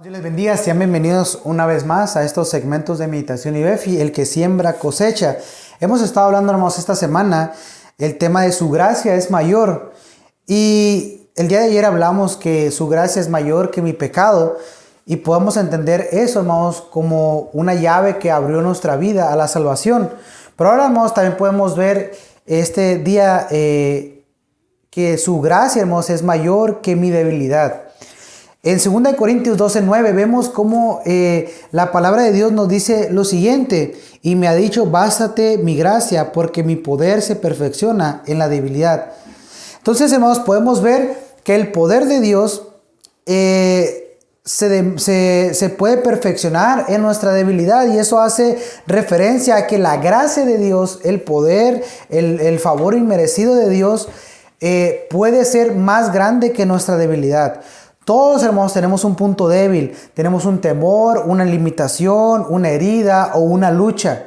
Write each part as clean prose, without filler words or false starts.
Dios les bendiga, sean bienvenidos una vez más a estos segmentos de Meditación y Befi, el que siembra cosecha. Hemos estado hablando, hermanos, esta semana, el tema de su gracia es mayor. Y el día de ayer hablamos que su gracia es mayor que mi pecado. Y podemos entender eso, hermanos, como una llave que abrió nuestra vida a la salvación. Pero ahora, hermanos, también podemos ver este día que su gracia, hermanos, es mayor que mi debilidad. En 2 Corintios 12:9 vemos cómo la palabra de Dios nos dice lo siguiente: y me ha dicho, bástate mi gracia, porque mi poder se perfecciona en la debilidad. Entonces, hermanos, podemos ver que el poder de Dios se puede perfeccionar en nuestra debilidad, y eso hace referencia a que la gracia de Dios, el poder, el favor inmerecido de Dios puede ser más grande que nuestra debilidad. Todos, hermanos, tenemos un punto débil, tenemos un temor, una limitación, una herida o una lucha.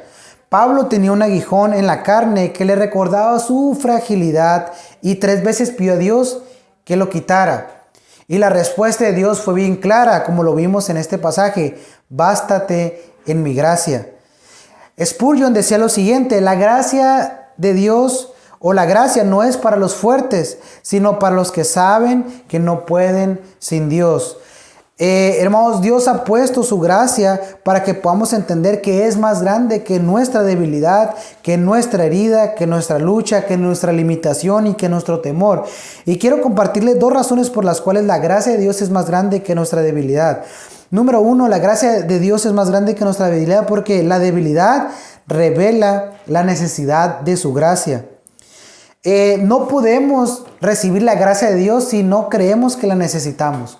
Pablo tenía un aguijón en la carne que le recordaba su fragilidad y 3 veces pidió a Dios que lo quitara. Y la respuesta de Dios fue bien clara, como lo vimos en este pasaje: bástate en mi gracia. Spurgeon decía lo siguiente: la gracia de Dios o la gracia no es para los fuertes, sino para los que saben que no pueden sin Dios. Hermanos, Dios ha puesto su gracia para que podamos entender que es más grande que nuestra debilidad, que nuestra herida, que nuestra lucha, que nuestra limitación y que nuestro temor. Y quiero compartirles 2 razones por las cuales la gracia de Dios es más grande que nuestra debilidad. Número 1, la gracia de Dios es más grande que nuestra debilidad porque la debilidad revela la necesidad de su gracia. No podemos recibir la gracia de Dios si no creemos que la necesitamos.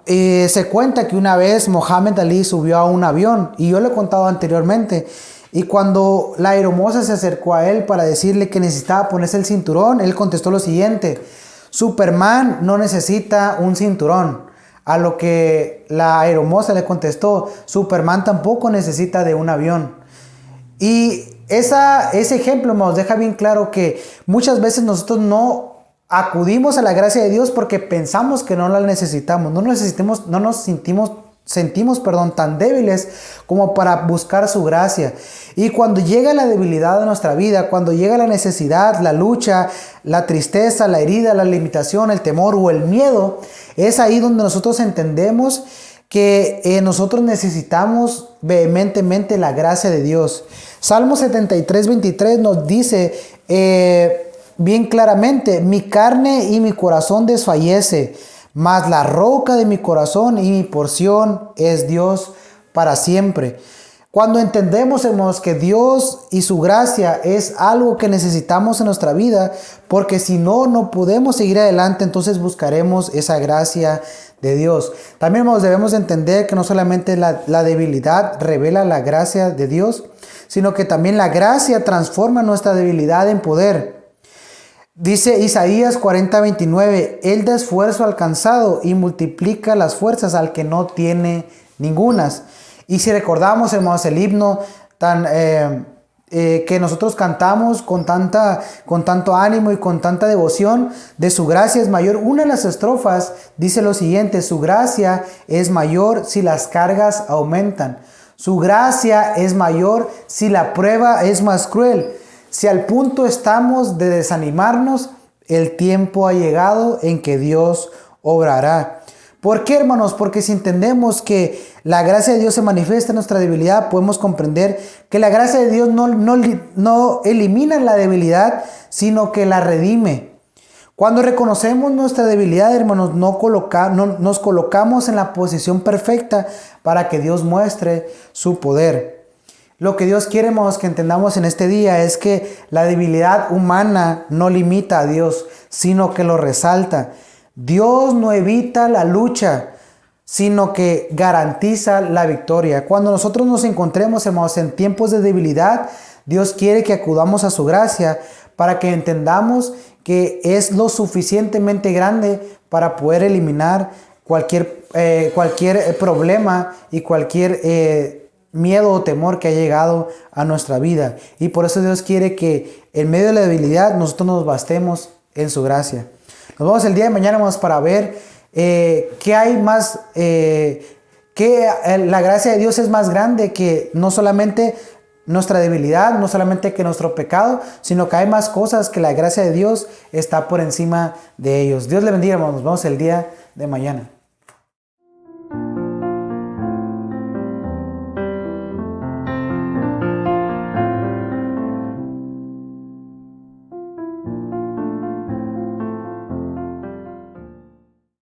Se cuenta que una vez Mohamed Ali subió a un avión, y yo lo he contado anteriormente, y cuando la aeromoza se acercó a él para decirle que necesitaba ponerse el cinturón, él contestó lo siguiente: Superman no necesita un cinturón. A lo que la aeromoza le contestó: Superman tampoco necesita de un avión. Y ese ejemplo nos deja bien claro que muchas veces nosotros no acudimos a la gracia de Dios porque pensamos que no la necesitamos. No nos sentimos tan débiles como para buscar su gracia. Y cuando llega la debilidad de nuestra vida, cuando llega la necesidad, la lucha, la tristeza, la herida, la limitación, el temor o el miedo, es ahí donde nosotros entendemos que nosotros necesitamos vehementemente la gracia de Dios. Salmo 73:23 nos dice bien claramente: mi carne y mi corazón desfallece, mas la roca de mi corazón y mi porción es Dios para siempre. Cuando entendemos, hermanos, que Dios y su gracia es algo que necesitamos en nuestra vida, porque si no, no podemos seguir adelante, entonces buscaremos esa gracia de Dios. También, hermanos, debemos entender que no solamente la debilidad revela la gracia de Dios, sino que también la gracia transforma nuestra debilidad en poder. Dice Isaías 40:29, Él da esfuerzo al cansado y multiplica las fuerzas al que no tiene ningunas. Y si recordamos, hermanos, el himno que nosotros cantamos con tanto ánimo y con tanta devoción, de su gracia es mayor, una de las estrofas dice lo siguiente: su gracia es mayor si las cargas aumentan. Su gracia es mayor si la prueba es más cruel. Si al punto estamos de desanimarnos, el tiempo ha llegado en que Dios obrará. ¿Por qué, hermanos? Porque si entendemos que la gracia de Dios se manifiesta en nuestra debilidad, podemos comprender que la gracia de Dios no elimina la debilidad, sino que la redime. Cuando reconocemos nuestra debilidad, hermanos, nos colocamos en la posición perfecta para que Dios muestre su poder. Lo que Dios quiere, hermanos, que entendamos en este día es que la debilidad humana no limita a Dios, sino que lo resalta. Dios no evita la lucha, sino que garantiza la victoria. Cuando nosotros nos encontremos, hermanos, en tiempos de debilidad, Dios quiere que acudamos a su gracia para que entendamos que es lo suficientemente grande para poder eliminar cualquier problema y cualquier miedo o temor que ha llegado a nuestra vida. Y por eso Dios quiere que en medio de la debilidad nosotros nos bastemos en su gracia. Nos vemos el día de mañana, hermanos, para ver ¿Qué hay más? La gracia de Dios es más grande que no solamente nuestra debilidad, no solamente que nuestro pecado, sino que hay más cosas que la gracia de Dios está por encima de ellos. Dios le bendiga, hermanos. Nos vemos el día de mañana.